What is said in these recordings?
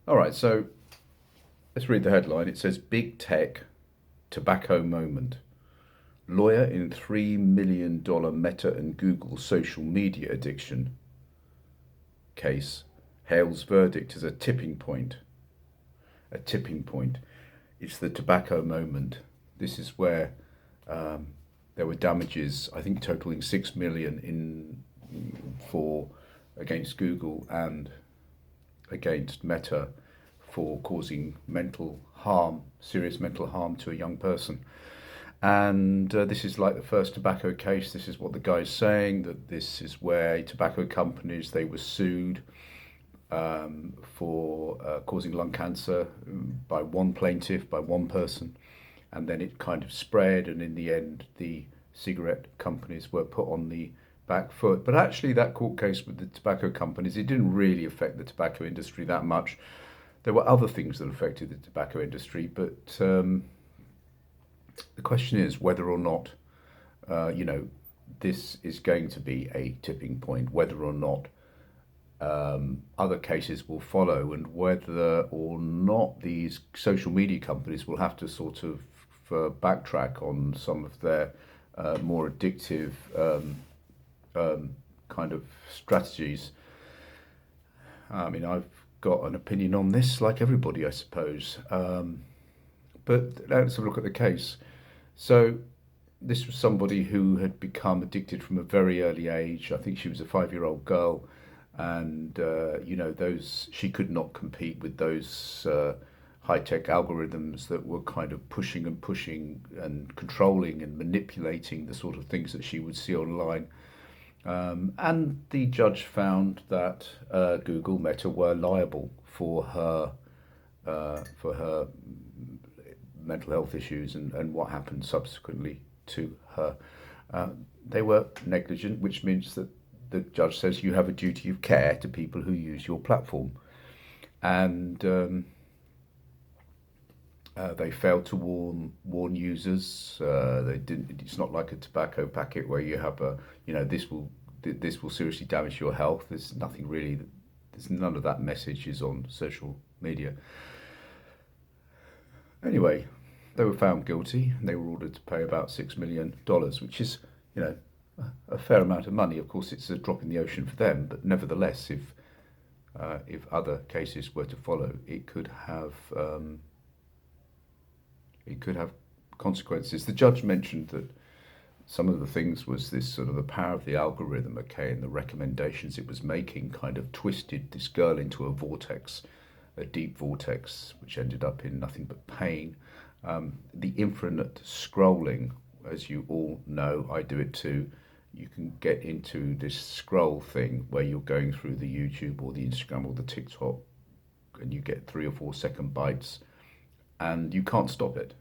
All right, so let's read the headline. It says Big Tech Tobacco Moment. Lawyer in $3 million Meta and Google social media addiction case hails verdict as a tipping point. A tipping point. It's the tobacco moment. This is where um, there were damages, I think, totaling 6 million for against Google and against Meta for causing mental harm, serious mental harm to a young person. And this is like the first tobacco case. This is what the guy's saying, that this is where tobacco companies, they were sued for causing lung cancer by one plaintiff, by one person. And then it kind of spread, and in the end, the cigarette companies were put on the back foot. But actually, that court case with the tobacco companies, it didn't really affect the tobacco industry that much. There were other things that affected the tobacco industry, but the question is whether or not, this is going to be a tipping point, whether or not other cases will follow, and whether or not these social media companies will have to sort of backtrack on some of their more addictive kind of strategies. I mean, I've got an opinion on this, like everybody, I suppose. But let's have a look at the case. So, this was somebody who had become addicted from a very early age. I think she was a 5-year-old girl, and those she could not compete with those high-tech algorithms that were kind of pushing and pushing and controlling and manipulating the sort of things that she would see online. And the judge found that Google Meta were liable for her mental health issues and what happened subsequently to her. Uh, they were negligent, which means that the judge says you have a duty of care to people who use your platform. And they failed to warn users. They didn't. It's not like a tobacco packet where you have this will seriously damage your health. There's nothing really. There's none of that message is on social media. Anyway, they were found guilty and they were ordered to pay about $6 million, which is, you know, a fair amount of money. Of course, it's a drop in the ocean for them, but nevertheless, if other cases were to follow, it could have consequences. The judge mentioned that some of the things was this sort of the power of the algorithm, okay, and the recommendations it was making kind of twisted this girl into a vortex, a deep vortex, which ended up in nothing but pain. The infinite scrolling, as you all know, I do it too. You can get into this scroll thing where you're going through the YouTube or the Instagram or the TikTok, and you get 3 or 4 second bites, and you can't stop it.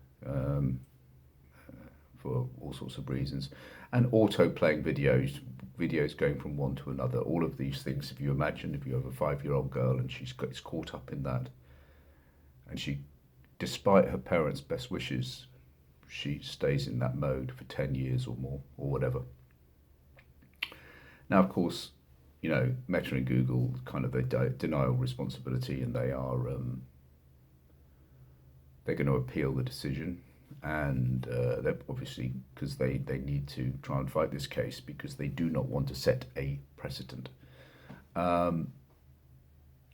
For all sorts of reasons, and auto playing videos going from one to another. All of these things. If you imagine, if you have a 5-year-old girl and is caught up in that, and she, despite her parents' best wishes, she stays in that mode for 10 years or more or whatever. Now, of course, Meta and Google kind of they deny all responsibility, and they're going to appeal the decision, and they're obviously because they need to try and fight this case because they do not want to set a precedent. Um,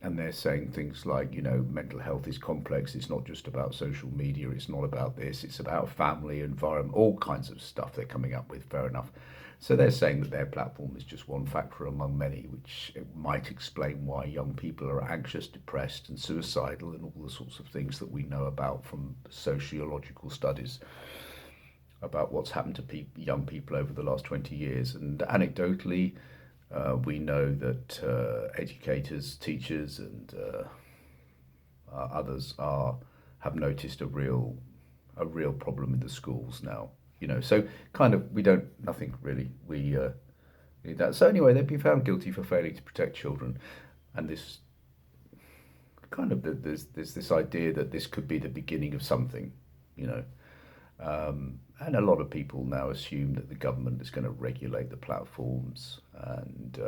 and they're saying things like, mental health is complex. It's not just about social media. It's not about this. It's about family, environment, all kinds of stuff they're coming up with. Fair enough. So they're saying that their platform is just one factor among many, which might explain why young people are anxious, depressed, and suicidal, and all the sorts of things that we know about from sociological studies about what's happened to young people over the last 20 years. And anecdotally, we know that educators, teachers, and others have noticed a real problem in the schools now. So kind of we don't nothing really we need that. So anyway, they've been found guilty for failing to protect children, and this kind of there's this idea that this could be the beginning of something, you know. And a lot of people now assume that the government is going to regulate the platforms, and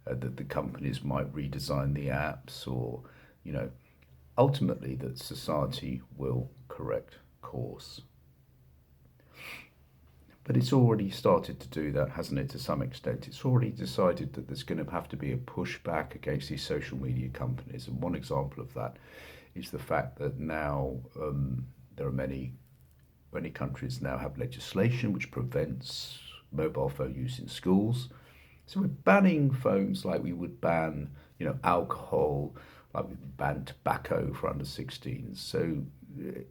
that the companies might redesign the apps, or, ultimately that society will correct course. But it's already started to do that, hasn't it, to some extent? It's already decided that there's going to have to be a pushback against these social media companies. And one example of that is the fact that now there are many countries now have legislation which prevents mobile phone use in schools. So we're banning phones like we would ban, alcohol, like we would ban tobacco for under 16s. So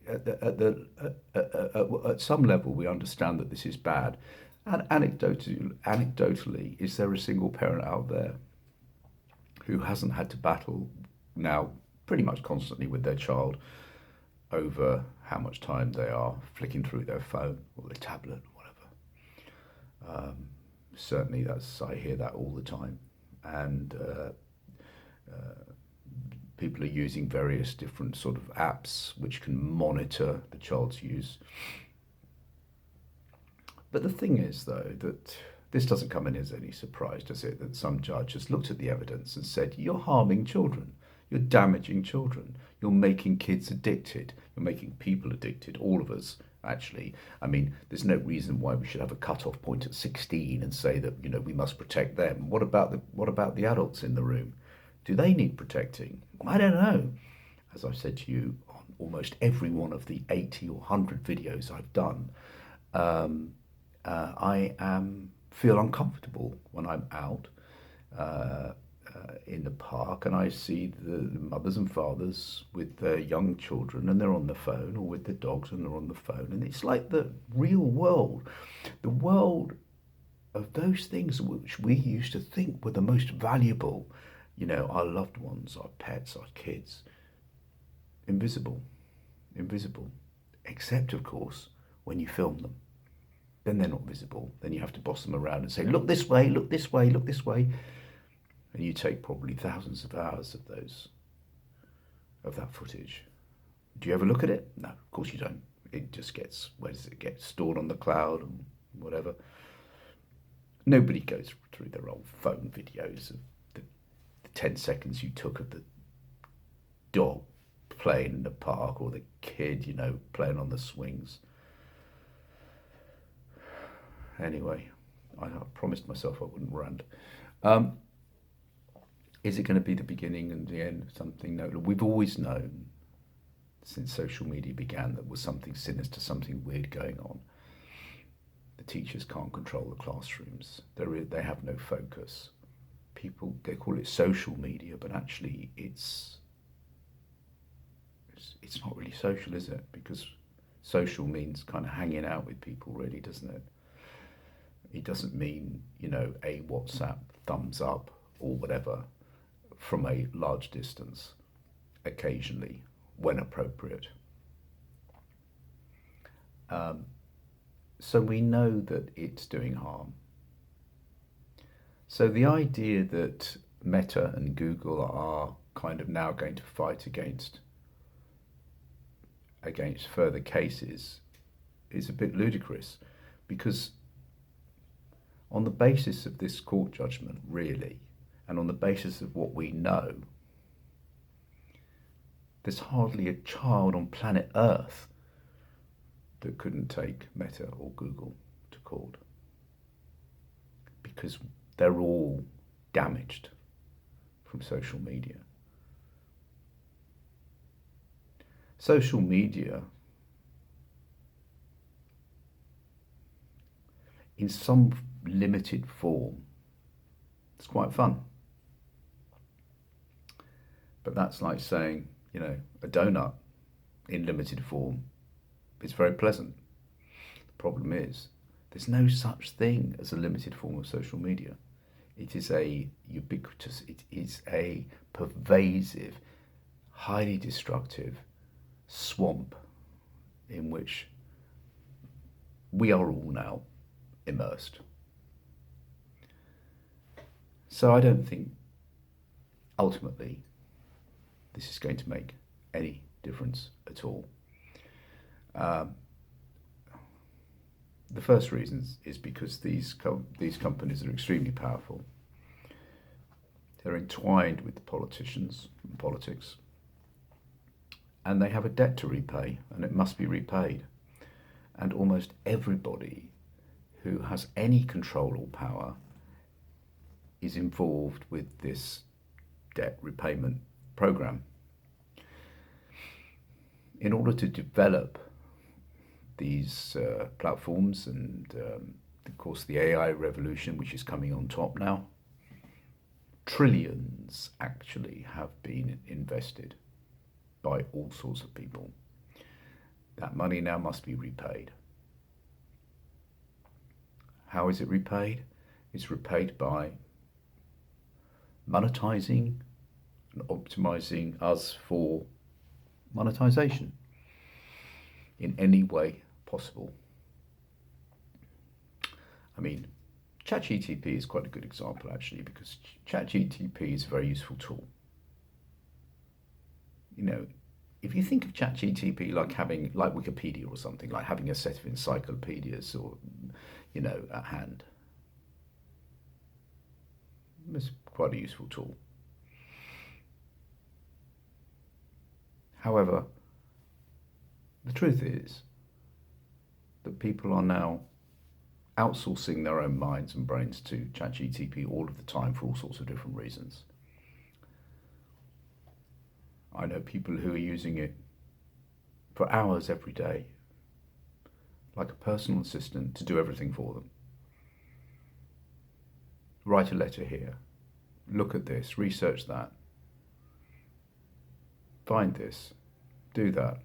at some level, we understand that this is bad. And anecdotally, is there a single parent out there who hasn't had to battle now pretty much constantly with their child over how much time they are flicking through their phone or their tablet or whatever? Certainly, I hear that all the time, and people are using various different sort of apps which can monitor the child's use. But the thing is, though, that this doesn't come in as any surprise, does it? That some judge has looked at the evidence and said, you're harming children, you're damaging children, you're making kids addicted, you're making people addicted, all of us, actually. I mean, there's no reason why we should have a cut-off point at 16 and say that, we must protect them. What about the adults in the room? Do they need protecting? I don't know. As I've said to you on almost every one of the 80 or 100 videos I've done, I feel uncomfortable when I'm out in the park and I see the mothers and fathers with their young children and they're on the phone, or with their dogs and they're on the phone. And it's like the real world, the world of those things which we used to think were the most valuable, our loved ones, our pets, our kids, invisible, except of course when you film them. Then they're not visible. Then you have to boss them around and say, look this way, look this way, look this way. And you take probably thousands of hours of that footage. Do you ever look at it? No, of course you don't. It just gets, where does it get? Stored on the cloud and whatever. Nobody goes through their old phone videos of the 10 seconds you took of the dog playing in the park or the kid, playing on the swings. Anyway, I promised myself I wouldn't rant. Is it going to be the beginning and the end of something? No, we've always known since social media began that there was something sinister, something weird going on. The teachers can't control the classrooms. They have no focus. People, they call it social media, but actually it's not really social, is it? Because social means kind of hanging out with people, really, doesn't it? It doesn't mean, a WhatsApp thumbs up or whatever from a large distance, occasionally, when appropriate. So we know that it's doing harm. So the idea that Meta and Google are kind of now going to fight against further cases is a bit ludicrous, because on the basis of this court judgment, really, and on the basis of what we know, there's hardly a child on planet Earth that couldn't take Meta or Google to court, because they're all damaged from social media. Social media, in some limited form, it's quite fun. But that's like saying, a donut in limited form is very pleasant. The problem is, there's no such thing as a limited form of social media. It is a ubiquitous, it is a pervasive, highly destructive swamp in which we are all now immersed. So I don't think ultimately this is going to make any difference at all. The first reason is because these companies are extremely powerful. They're entwined with the politicians and politics. and they have a debt to repay, and it must be repaid. And almost everybody who has any control or power is involved with this debt repayment program. In order to develop these platforms and of course the AI revolution, which is coming on top now, trillions actually have been invested by all sorts of people. That money now must be repaid. How is it repaid? It's repaid by monetizing and optimizing us for monetization in any way possible. I mean, ChatGTP is quite a good example actually, because ChatGTP is a very useful tool. You know, if you think of ChatGTP like having, like Wikipedia or something, like having a set of encyclopedias or, you know, at hand, it's quite a useful tool. However, the truth is that people are now outsourcing their own minds and brains to ChatGTP all of the time for all sorts of different reasons. I know people who are using it for hours every day, like a personal assistant, to do everything for them. Write a letter here, look at this, research that, find this, do that,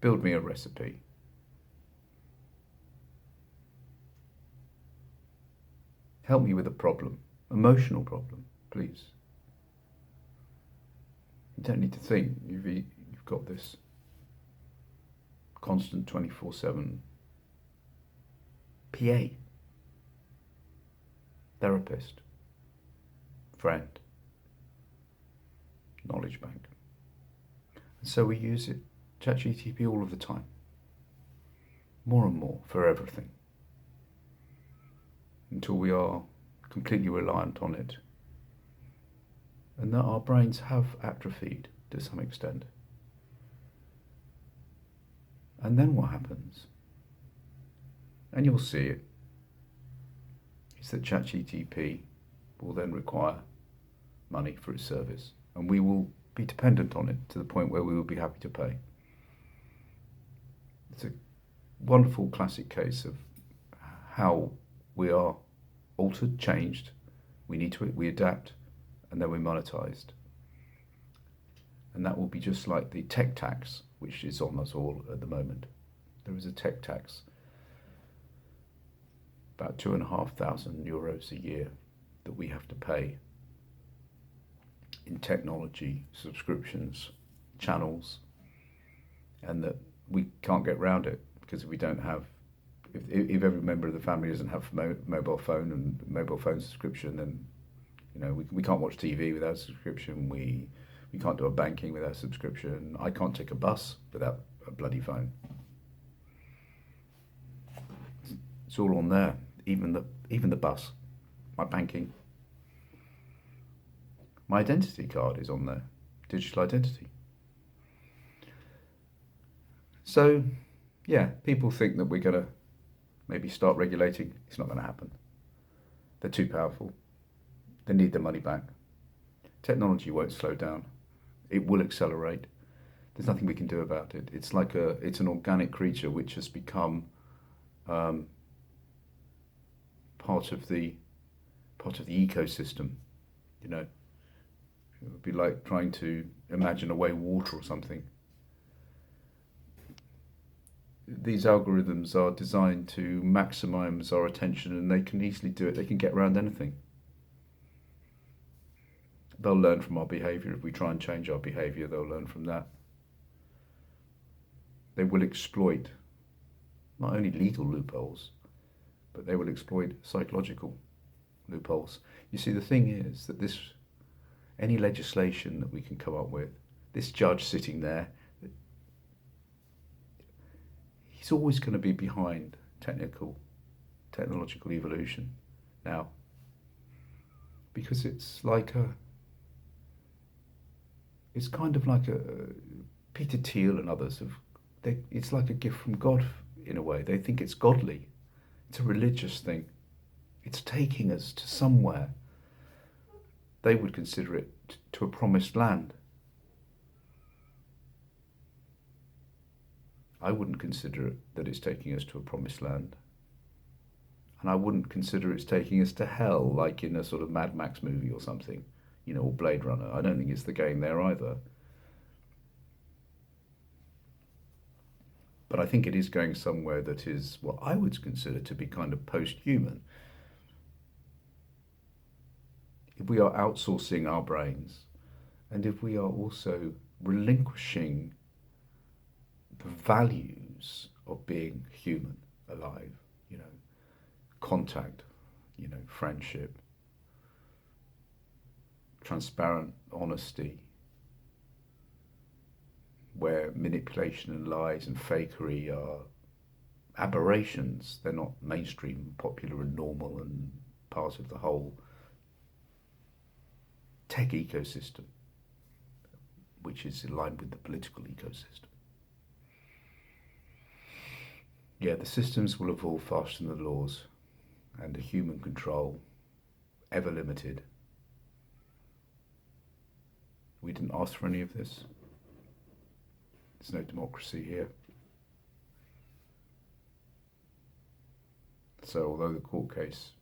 build me a recipe. Help me with a problem, emotional problem, please. You don't need to think. You've got this constant 24/7 PA, therapist, friend, knowledge bank. And so we use it, ChatGTP, all of the time, more and more, for everything, until we are completely reliant on it, and that our brains have atrophied to some extent. And then what happens? And you'll see it, is that ChatGTP will then require money for its service, and we will be dependent on it to the point where we will be happy to pay. It's a wonderful classic case of how we are altered, changed, we adapt, and then we're monetized. And that will be just like the tech tax, which is on us all at the moment. There is a tech tax, about €2,500 a year, that we have to pay in technology, subscriptions, channels, and that we can't get around it, because if we don't have, if every member of the family doesn't have mobile phone and mobile phone subscription, then, you know, we can't watch TV without a subscription, we can't do our banking without a subscription, I can't take a bus without a bloody phone. It's all on there, even the bus, my banking. My identity card is on there, digital identity. So, yeah, people think that we're going to maybe start regulating. It's not going to happen. They're too powerful. They need their money back. Technology won't slow down. It will accelerate. There's nothing we can do about it. It's like it's an organic creature which has become part of the ecosystem. You know, it would be like trying to imagine away water or something. These algorithms are designed to maximize our attention, and they can easily do it. They can get around anything. They'll learn from our behavior. If we try and change our behavior, they'll learn from that. They will exploit not only legal loopholes, but they will exploit psychological loopholes. You see, the thing is that any legislation that we can come up with, this judge sitting there, he's always going to be behind technological evolution now, because it's like It's kind of like a Peter Thiel and others have. It's like a gift from God in a way. They think it's godly. It's a religious thing. It's taking us to somewhere. They would consider it to a promised land. I wouldn't consider it that it's taking us to a promised land. And I wouldn't consider it's taking us to hell, like in a sort of Mad Max movie or something, or Blade Runner. I don't think it's the game there either. But I think it is going somewhere that is what I would consider to be kind of post-human. If we are outsourcing our brains, and if we are also relinquishing the values of being human, alive, contact, friendship, transparent honesty, where manipulation and lies and fakery are aberrations. They're not mainstream, popular and normal and part of the whole tech ecosystem, which is aligned with the political ecosystem. Yeah, the systems will evolve faster than the laws, and the human control, ever limited. We didn't ask for any of this. There's no democracy here. So although the court case,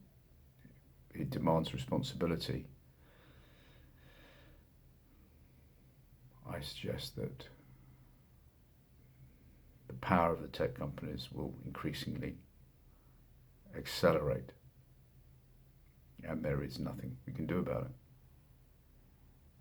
it demands responsibility, I suggest that the power of the tech companies will increasingly accelerate, and there is nothing we can do about it.